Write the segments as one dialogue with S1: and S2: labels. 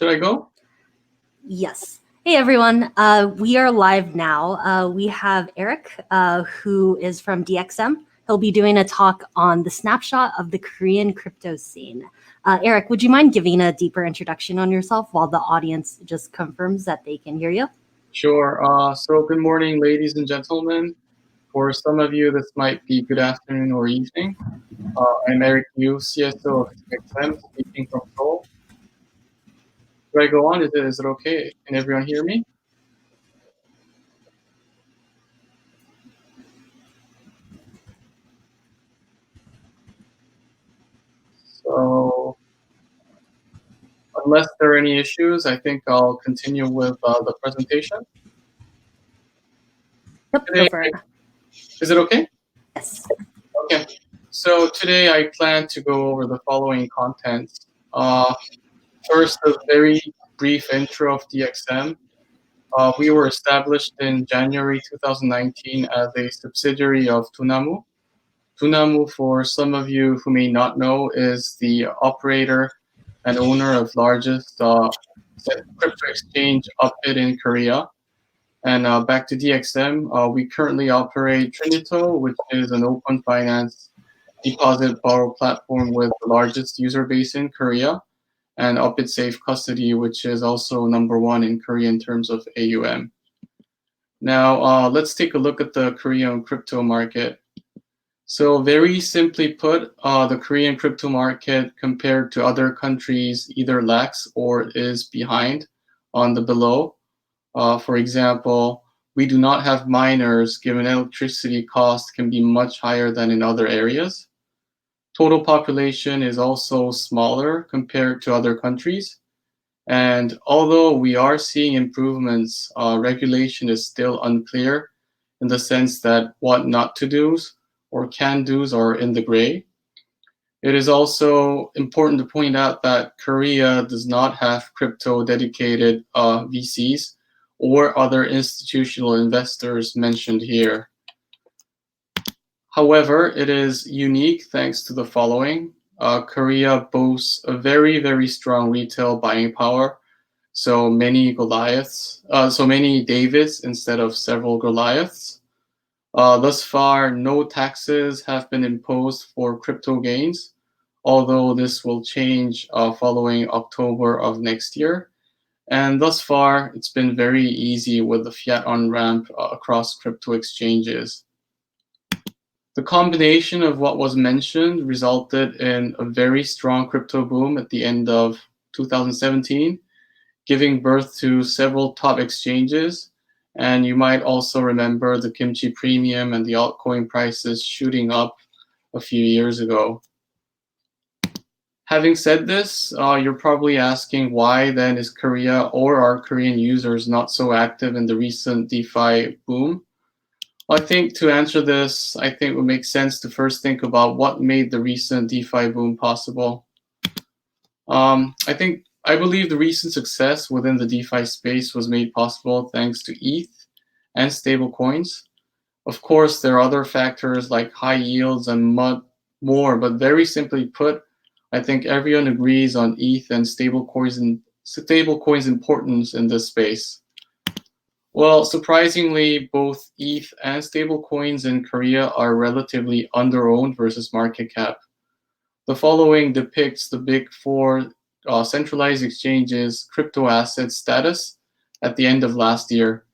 S1: Should I go?
S2: Yes. Hey, everyone. We are live now. We have Eric, who is from DXM. He'll be doing a talk on the snapshot of the Korean crypto scene. Eric, would you mind giving a deeper introduction on yourself while the audience just confirms that they can hear you?
S1: Sure. So good morning, ladies and gentlemen. For some of you, this might be good afternoon or evening. I'm Eric Yu, CSO of DXM, speaking from Seoul. Do I go on? Is it okay? Can everyone hear me? So unless there are any issues, I think I'll continue with the presentation.
S2: Yep,
S1: Today,
S2: go for it.
S1: is it okay?
S2: Yes.
S1: Okay. So today I plan to go over the following contents. First, a very brief intro of DXM. We were established in January 2019 as a subsidiary of Tunamu. Tunamu, for some of you who may not know, is the operator and owner of largest crypto exchange Upbit in Korea. And back to DXM, we currently operate Trinito, which is an open finance deposit borrow platform with the largest user base in Korea, and Upbit Safe Custody, which is also #1 in Korea in terms of AUM. Now, let's take a look at the Korean crypto market. So very simply put, the Korean crypto market compared to other countries either lacks or is behind on the below. For example, we do not have miners given electricity cost can be much higher than in other areas. Total population is also smaller compared to other countries. And although we are seeing improvements, regulation is still unclear in the sense that what not to do's or can do's are in the gray. It is also important to point out that Korea does not have crypto dedicated VCs or other institutional investors mentioned here. However, it is unique thanks to the following. Korea boasts a very, very strong retail buying power. So many Goliaths, so many Davids instead of several Goliaths. Thus far, no taxes have been imposed for crypto gains, although this will change following October of next year. And thus far, it's been very easy with the fiat on-ramp across crypto exchanges. The combination of what was mentioned resulted in a very strong crypto boom at the end of 2017, giving birth to several top exchanges. And you might also remember the kimchi premium and the altcoin prices shooting up a few years ago. Having said this, you're probably asking why then is Korea or are Korean users not so active in the recent DeFi boom? Well, I think to answer this, I think it would make sense to first think about what made the recent DeFi boom possible. I believe the recent success within the DeFi space was made possible thanks to ETH and stablecoins. Of course, there are other factors like high yields and more, but very simply put, I think everyone agrees on ETH and stablecoins' importance in this space. Well, surprisingly, both ETH and stablecoins in Korea are relatively underowned versus market cap. The following depicts the big four centralized exchanges' crypto asset status at the end of last year.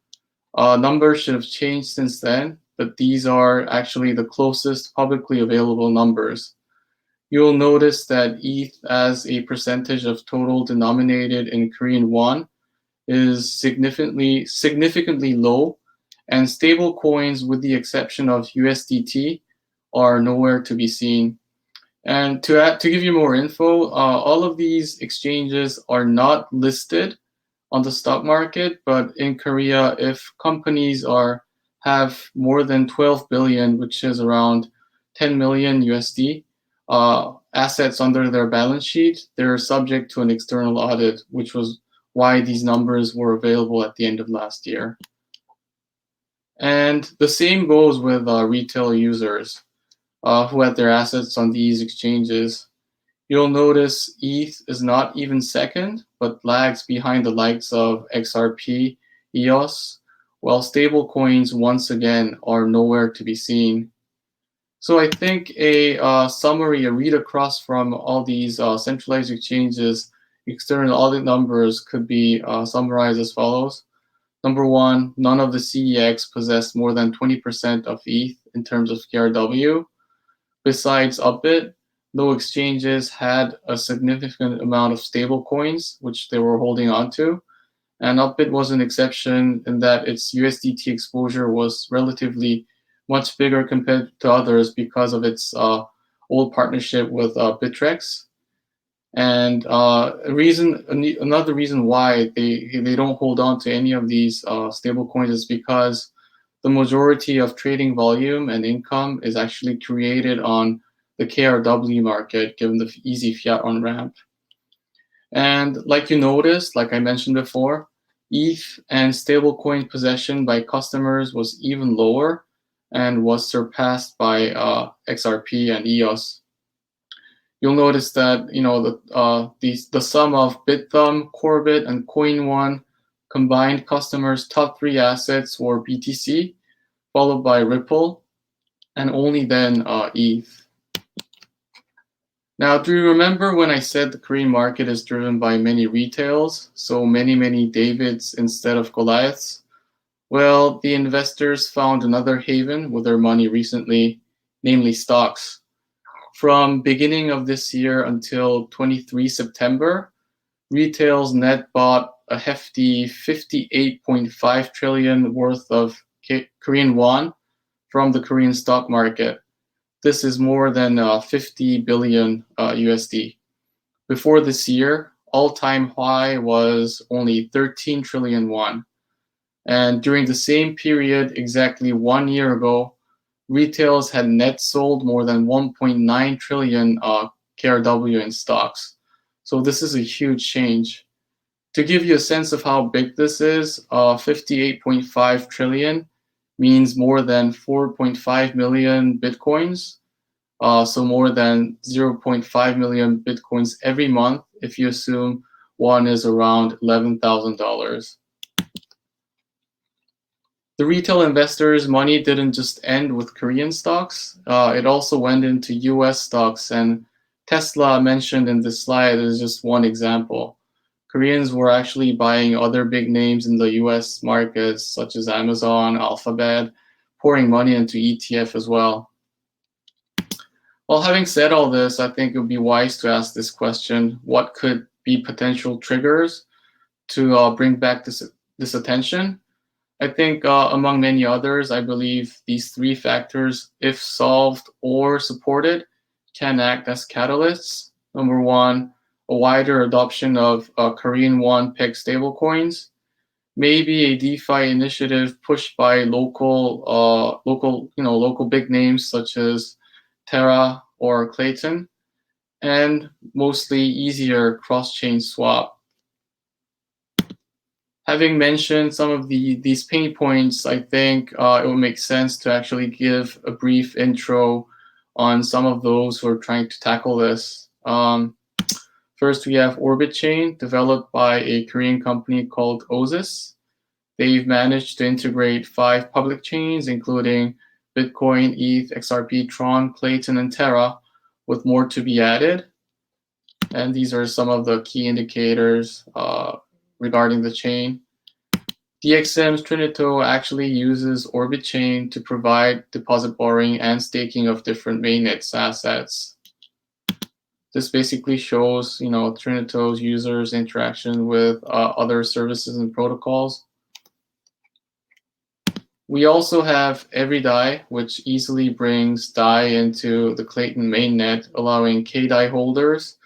S1: Numbers should have changed since then, but these are actually the closest publicly available numbers. You'll notice that ETH as a percentage of total denominated in Korean won is significantly low, and stable coins, with the exception of USDT, are nowhere to be seen. And to give you more info, all of these exchanges are not listed on the stock market, but in Korea, if companies have more than 12 billion, which is around 10 million USD, assets under their balance sheet, they're subject to an external audit, which was why these numbers were available at the end of last year. And the same goes with retail users who had their assets on these exchanges. You'll notice ETH is not even second, but lags behind the likes of XRP, EOS, while stablecoins once again are nowhere to be seen. So I think a summary, a read across from all these centralized exchanges, external audit numbers could be summarized as follows. Number one, none of the CEX possessed more than 20% of ETH in terms of KRW. Besides Upbit, no exchanges had a significant amount of stable coins, which they were holding on to. And Upbit was an exception in that its USDT exposure was relatively much bigger compared to others because of its old partnership with Bittrex. And another reason why they don't hold on to any of these stable coins is because the majority of trading volume and income is actually created on the KRW market, given the easy fiat on ramp. And like you noticed, like I mentioned before, ETH and stablecoin possession by customers was even lower and was surpassed by XRP and EOS. You'll notice that the sum of BitThumb, Corbit, and CoinOne combined customers' top three assets were BTC, followed by Ripple, and only then ETH. Now, do you remember when I said the Korean market is driven by many retails, so many Davids instead of Goliaths? Well, the investors found another haven with their money recently, namely stocks. From beginning of this year until 23 September, retails net bought a hefty 58.5 trillion worth of Korean won from the Korean stock market. This is more than 50 billion USD. Before this year, all-time high was only 13 trillion won. And during the same period, exactly 1 year ago, retails had net sold more than 1.9 trillion KRW in stocks. So this is a huge change. To give you a sense of how big this is, 58.5 trillion means more than 4.5 million Bitcoins. So more than 0.5 million Bitcoins every month if you assume one is around $11,000. The retail investors' money didn't just end with Korean stocks. It also went into US stocks, and Tesla mentioned in this slide is just one example. Koreans were actually buying other big names in the US markets, such as Amazon, Alphabet, pouring money into ETF as well. Well, having said all this, I think it would be wise to ask this question: what could be potential triggers to bring back this attention? I think among many others, I believe these three factors, if solved or supported, can act as catalysts. Number one, a wider adoption of Korean won peg stablecoins, maybe a DeFi initiative pushed by local big names such as Terra or Clayton, and mostly easier cross-chain swap. Having mentioned some of these pain points, I think it would make sense to actually give a brief intro on some of those who are trying to tackle this. First, we have Orbit Chain, developed by a Korean company called Osis. They've managed to integrate 5 public chains, including Bitcoin, ETH, XRP, Tron, Clayton, and Terra, with more to be added. And these are some of the key indicators regarding the chain. DXM's Trinito actually uses Orbit Chain to provide deposit borrowing and staking of different mainnets assets. This basically shows, Trinito's users' interaction with other services and protocols. We also have EveryDAI, which easily brings DAI into the Clayton mainnet, allowing KDAI holders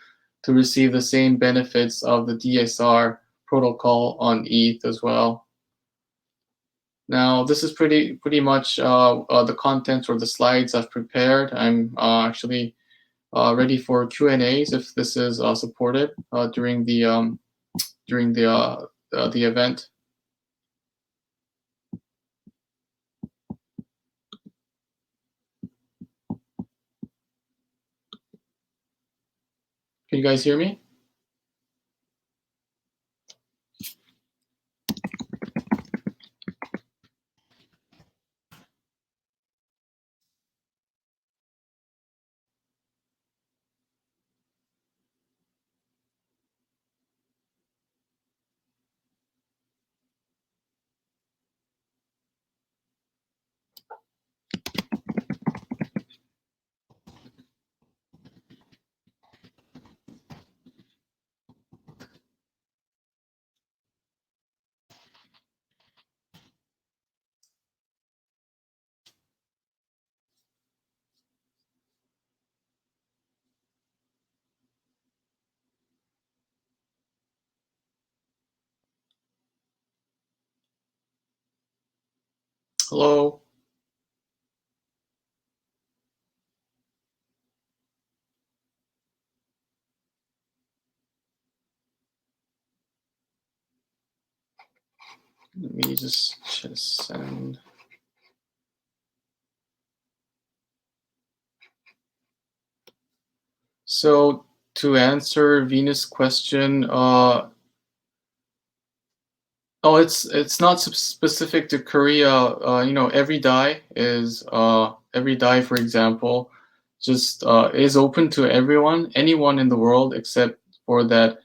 S1: to receive the same benefits of the DSR protocol on ETH as well. Now, this is pretty much the content or the slides I've prepared. I'm actually ready for Q&As if this is supported during the event. Can you guys hear me? Hello? Let me just send. So to answer Venus' question, oh, it's not specific to Korea. Every DAI is every DAI, for example, just is open to everyone, anyone in the world, except for that.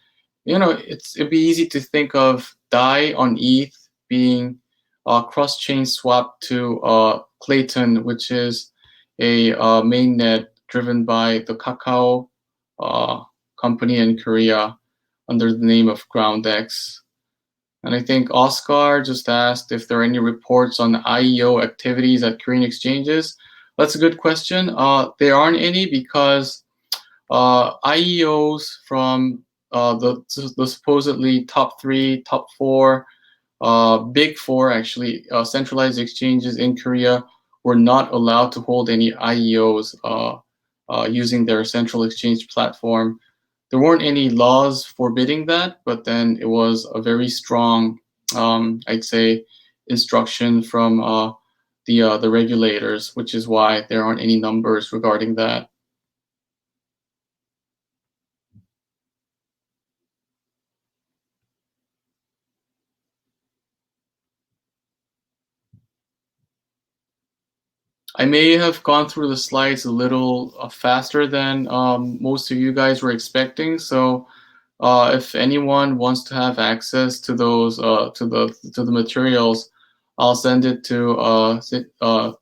S1: It'd be easy to think of DAI on ETH being cross-chain swap to Clayton, which is a mainnet driven by the Kakao company in Korea under the name of GroundX. And I think Oscar just asked if there are any reports on IEO activities at Korean exchanges. That's a good question. There aren't any because IEOs from the supposedly top three, top four, big four actually, centralized exchanges in Korea were not allowed to hold any IEOs using their central exchange platform. There weren't any laws forbidding that, but then it was a very strong, I'd say, instruction from the regulators, which is why there aren't any numbers regarding that. I may have gone through the slides a little faster than most of you guys were expecting. So if anyone wants to have access to those to the materials, I'll send it to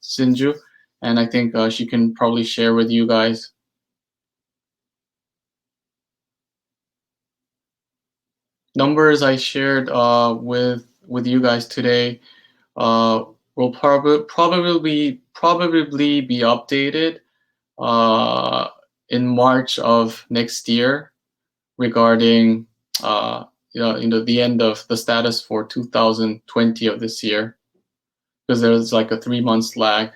S1: Sinju, and I think she can probably share with you guys. Numbers I shared with you guys today will probably be updated in March of next year regarding the end of the status for 2020 of this year, because there's like a 3 months lag.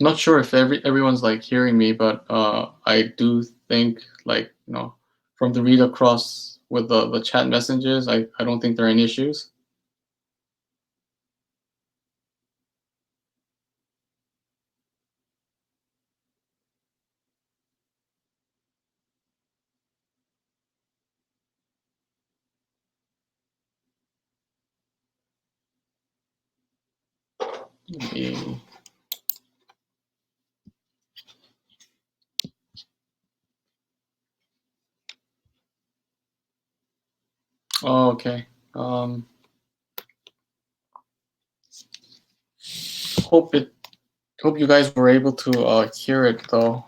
S1: Not sure if everyone's like hearing me, but I do think, like, from the read across with the chat messages, I don't think there are any issues. Let me- Oh, okay. Hope you guys were able to hear it though.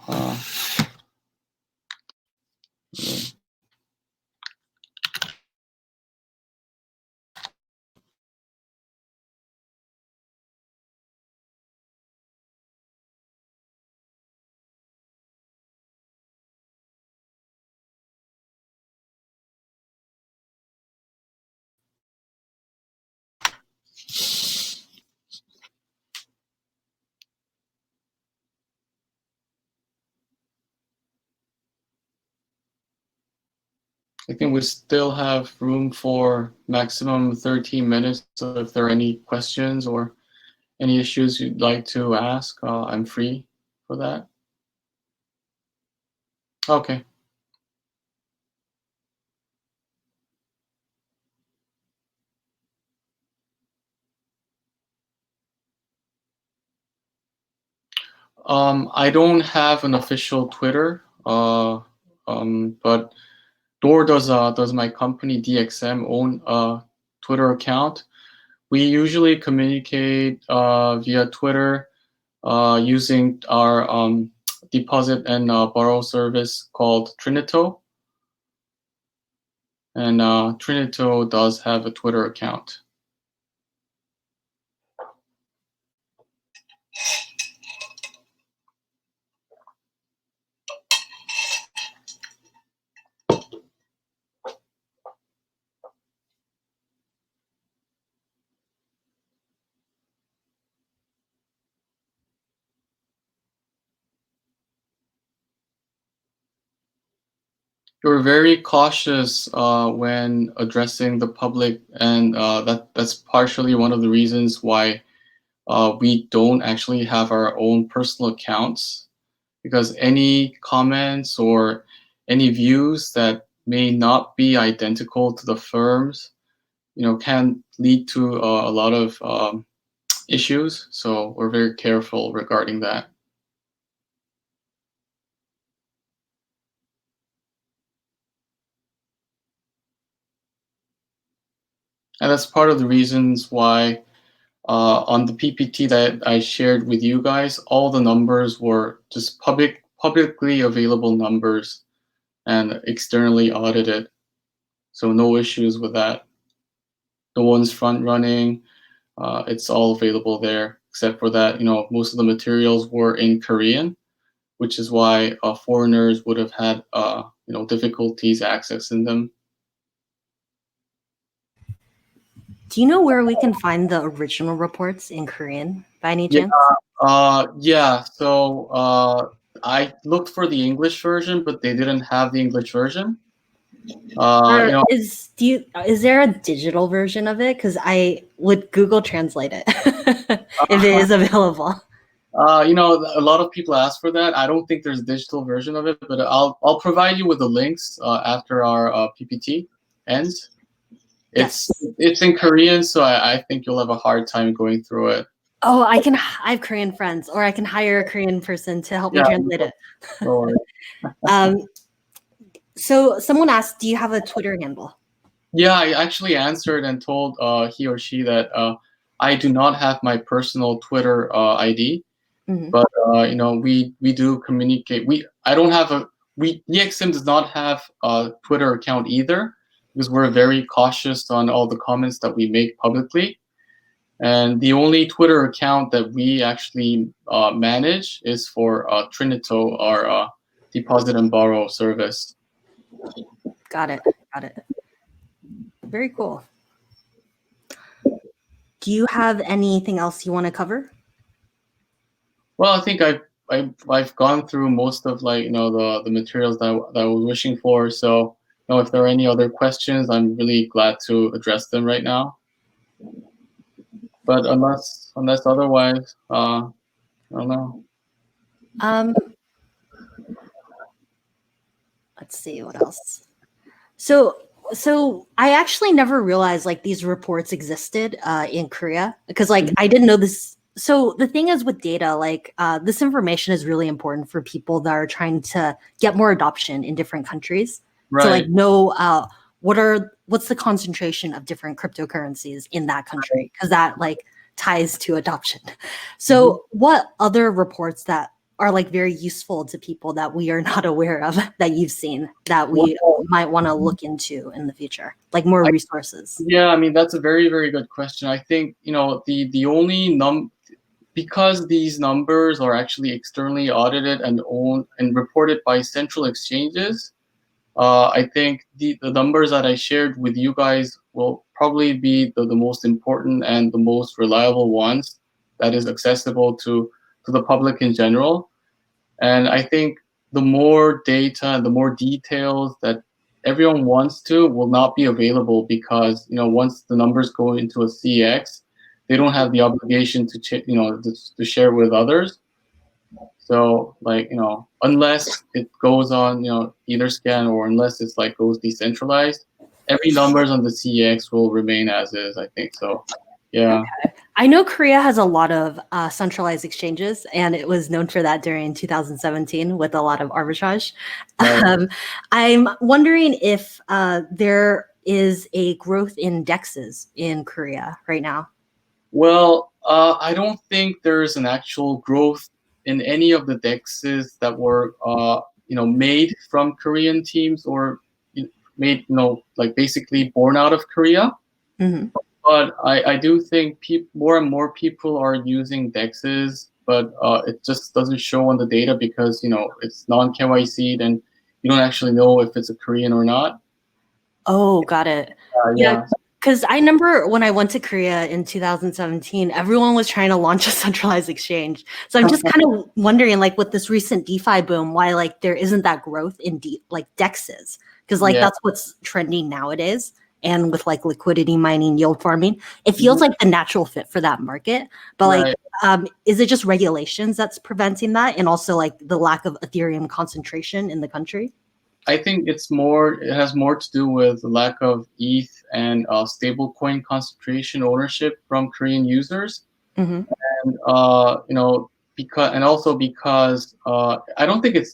S1: I think we still have room for maximum 13 minutes. So if there are any questions or any issues you'd like to ask, I'm free for that. Okay. I don't have an official Twitter, but nor does my company DXM own a Twitter account. We usually communicate via Twitter using our deposit and borrow service called Trinito. And Trinito does have a Twitter account. You're very cautious when addressing the public, and that's partially one of the reasons why we don't actually have our own personal accounts, because any comments or any views that may not be identical to the firms, can lead to a lot of issues. So we're very careful regarding that. And that's part of the reasons why on the PPT that I shared with you guys, all the numbers were just publicly available numbers and externally audited. So no issues with that. The ones front running, it's all available there, except for that, most of the materials were in Korean, which is why foreigners would have had, difficulties accessing them.
S2: Do you know where we can find the original reports in Korean by any
S1: Yeah,
S2: chance?
S1: yeah. So I looked for the English version, but they didn't have the English version.
S2: Or
S1: You know,
S2: is there a digital version of it? Because I would Google Translate it if it is available.
S1: a lot of people ask for that. I don't think there's a digital version of it, but I'll provide you with the links after our PPT ends.
S2: Yes.
S1: It's in Korean, so I think you'll have a hard time going through it.
S2: Oh, I have Korean friends, or I can hire a Korean person to help me
S1: Yeah,
S2: translate it.
S1: no worries.
S2: So someone asked, do you have a Twitter handle?
S1: Yeah, I actually answered and told he or she that I do not have my personal Twitter ID, but we do communicate. I don't have DXM does not have a Twitter account either, because we're very cautious on all the comments that we make publicly. And the only Twitter account that we actually manage is for Trinito, our deposit and borrow service.
S2: Got it. Very cool. Do you have anything else you want to cover?
S1: Well, I think I've gone through most of the materials that I was wishing for. So if there are any other questions, I'm really glad to address them right now. But unless otherwise, I don't know.
S2: Let's see what else. So I actually never realized like these reports existed in Korea, because I didn't know this. So the thing is with data, this information is really important for people that are trying to get more adoption in different countries.
S1: Right.
S2: To know what's the concentration of different cryptocurrencies in that country, because that ties to adoption. So what other reports that are very useful to people that we are not aware of that you've seen that we might want to look into in the future, more resources?
S1: Yeah, I mean, that's a very, very good question. I think, the only because these numbers are actually externally audited and owned and reported by central exchanges, I think the numbers that I shared with you guys will probably be the most important and the most reliable ones that is accessible to the public in general. And I think the more data and the more details that everyone wants to will not be available because once the numbers go into a CX, they don't have the obligation to to share with others. So like unless it goes on Etherscan, or unless it's like goes decentralized, every numbers on the CX will remain as is, I think. So yeah.
S2: Okay. I know Korea has a lot of centralized exchanges, and it was known for that during 2017 with a lot of arbitrage.
S1: Right.
S2: I'm wondering if there is a growth in DEXs in Korea right now.
S1: Well, I don't think there's an actual growth in any of the DEXs that were made from Korean teams, or made like basically born out of Korea.
S2: Mm-hmm.
S1: But I do think more and more people are using DEXs, but it just doesn't show on the data because it's non-KYC'd and you don't actually know if it's a Korean or not.
S2: Oh, got it. Yeah,
S1: Yeah.
S2: because I remember when I went to Korea in 2017, everyone was trying to launch a centralized exchange. So I'm just kind of wondering, like, with this recent DeFi boom, why like there isn't that growth in DEXs? Because like
S1: Yeah.
S2: that's what's trending nowadays. And with like liquidity mining, yield farming, it feels like the natural fit for that market. But like,
S1: Right.
S2: is it just regulations that's preventing that, and also like the lack of Ethereum concentration in the country?
S1: I think it has more to do with the lack of ETH and stablecoin concentration ownership from Korean users.
S2: Mm-hmm.
S1: And because I don't think it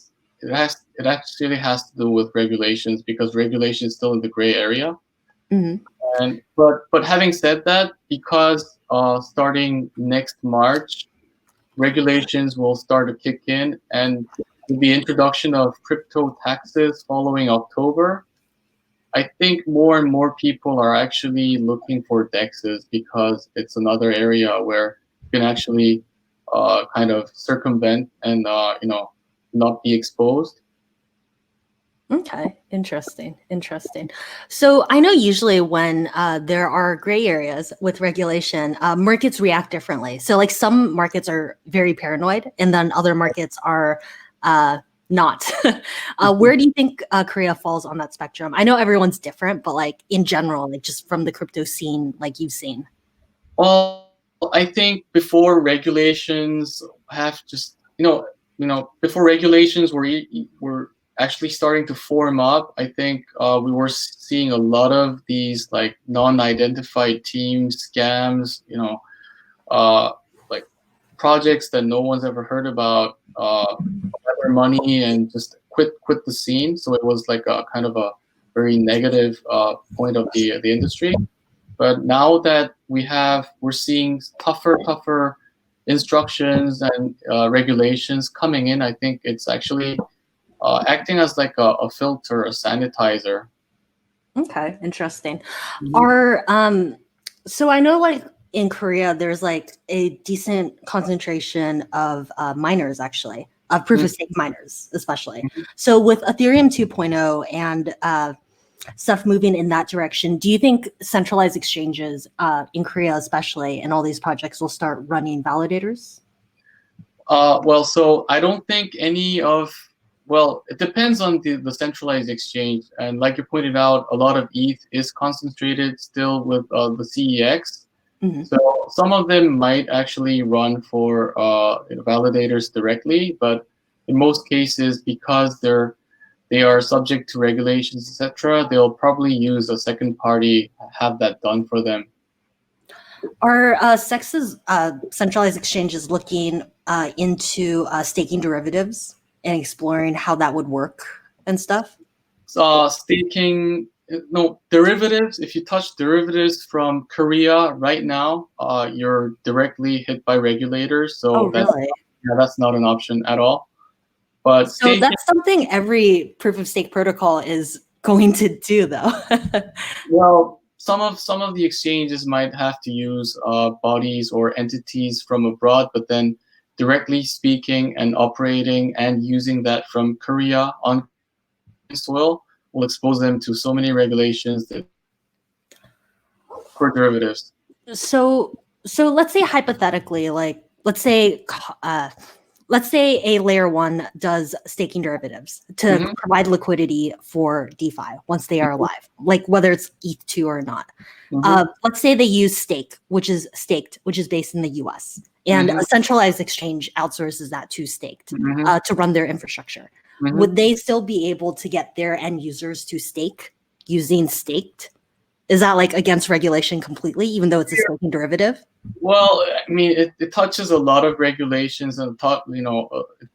S1: actually has to do with regulations, because regulation is still in the gray area.
S2: Mm-hmm.
S1: And but having said that, because starting next March, regulations will start to kick in, and with the introduction of crypto taxes following October, I think more and more people are actually looking for DEXs because it's another area where you can actually kind of circumvent and not be exposed.
S2: Okay, interesting. So I know usually when there are gray areas with regulation, markets react differently. So like some markets are very paranoid, and then other markets are not. Where do you think Korea falls on that spectrum? I know everyone's different, but like in general, like just from the crypto scene, like you've seen.
S1: Well, I think before regulations have just before regulations were actually starting to form up, I think we were seeing a lot of these like non-identified team scams, uh, like projects that no one's ever heard about, their money and just quit the scene. So it was like a kind of a very negative point of the industry. But now that we're seeing tougher instructions and regulations coming in, I think it's actually acting as like a filter, a sanitizer.
S2: Okay, interesting.
S1: Mhm.
S2: Are so I know like in Korea there's like a decent concentration of miners actually, of proof of stake miners especially.
S1: Mhm.
S2: So with Ethereum 2.0 and stuff moving in that direction, do you think centralized exchanges in Korea especially and all these projects will start running validators?
S1: Well, so I don't think well, it depends on the centralized exchange. And like you pointed out, a lot of ETH is concentrated still with the CEX.
S2: Mm-hmm.
S1: So some of them might actually run for validators directly, but in most cases, because they are subject to regulations, etc., they'll probably use a second party, have that done for them.
S2: Are Sex's centralized exchanges looking into staking derivatives and exploring how that would work and stuff?
S1: Staking, no derivatives. If you touch derivatives from Korea right now, you're directly hit by regulators.
S2: Oh,
S1: So
S2: really?
S1: that's not an option at all. But
S2: So
S1: staking,
S2: that's something every proof of stake protocol is going to do, though.
S1: well, some of the exchanges might have to use bodies or entities from abroad, but then directly speaking and operating and using that from Korea on soil will expose them to so many regulations for derivatives.
S2: So let's say hypothetically, like let's say let's say a layer one does staking derivatives to provide liquidity for DeFi once they are live, like whether it's ETH2 or not. Let's say they use staked, which is based in the US, and a centralized exchange outsources that to staked to run their infrastructure. Would they still be able to get their end users to stake using staked? Is that like against regulation completely, even though it's a staking derivative?
S1: Well, I mean, it touches a lot of regulations, and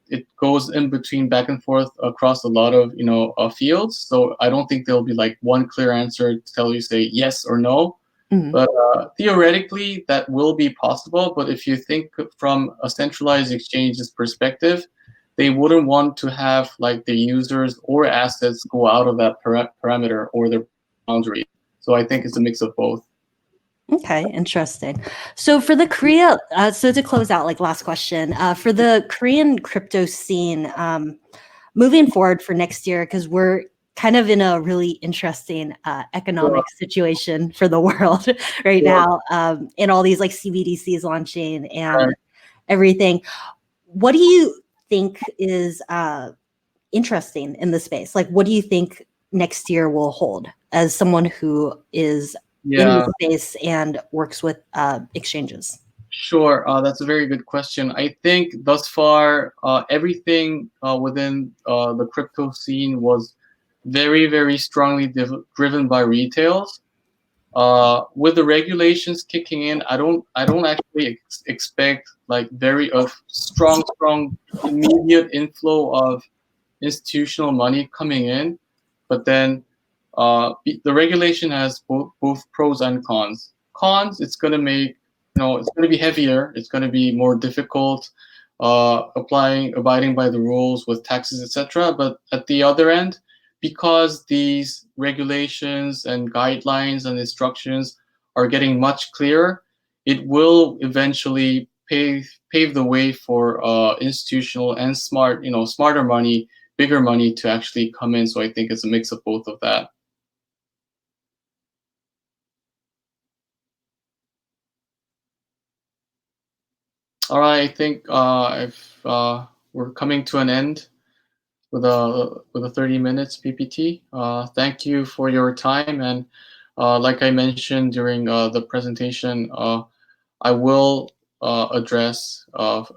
S1: it goes in between back and forth across a lot of fields. So I don't think there'll be like one clear answer to tell you say yes or no. But theoretically, that will be possible. But if you think from a centralized exchange's perspective, they wouldn't want to have like the users or assets go out of that parameter or the boundary. So I think it's a mix of both.
S2: Okay, interesting. So for the Korea, so to close out, like last question, for the Korean crypto scene, moving forward for next year, because we're kind of in a really interesting economic situation for the world right now, and all these like CBDCs launching and everything. What do you think is interesting in the space? Like, what do you think next year will hold as someone who is in the space and works with exchanges?
S1: Sure, that's a very good question. I think thus far, everything within the crypto scene was very, very strongly driven by retails. With the regulations kicking in, I don't actually expect like very strong immediate inflow of institutional money coming in, but then the regulation has both pros and cons. Cons, it's going to make it's going to be heavier. It's going to be more difficult abiding by the rules with taxes, etc. But at the other end, because these regulations and guidelines and instructions are getting much clearer, it will eventually pave the way for institutional and smarter money, bigger money to actually come in. So I think it's a mix of both of that. All right, I think we're coming to an end with a 30 minutes PPT. Thank you for your time, and like I mentioned during the presentation, I will address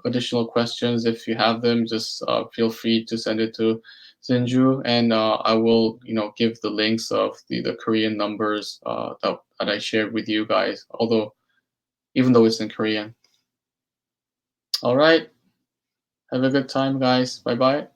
S1: additional questions if you have them. Just feel free to send it to Sinju, and I will give the links of the Korean numbers that I shared with you guys. Even though it's in Korean. All right. Have a good time, guys. Bye-bye.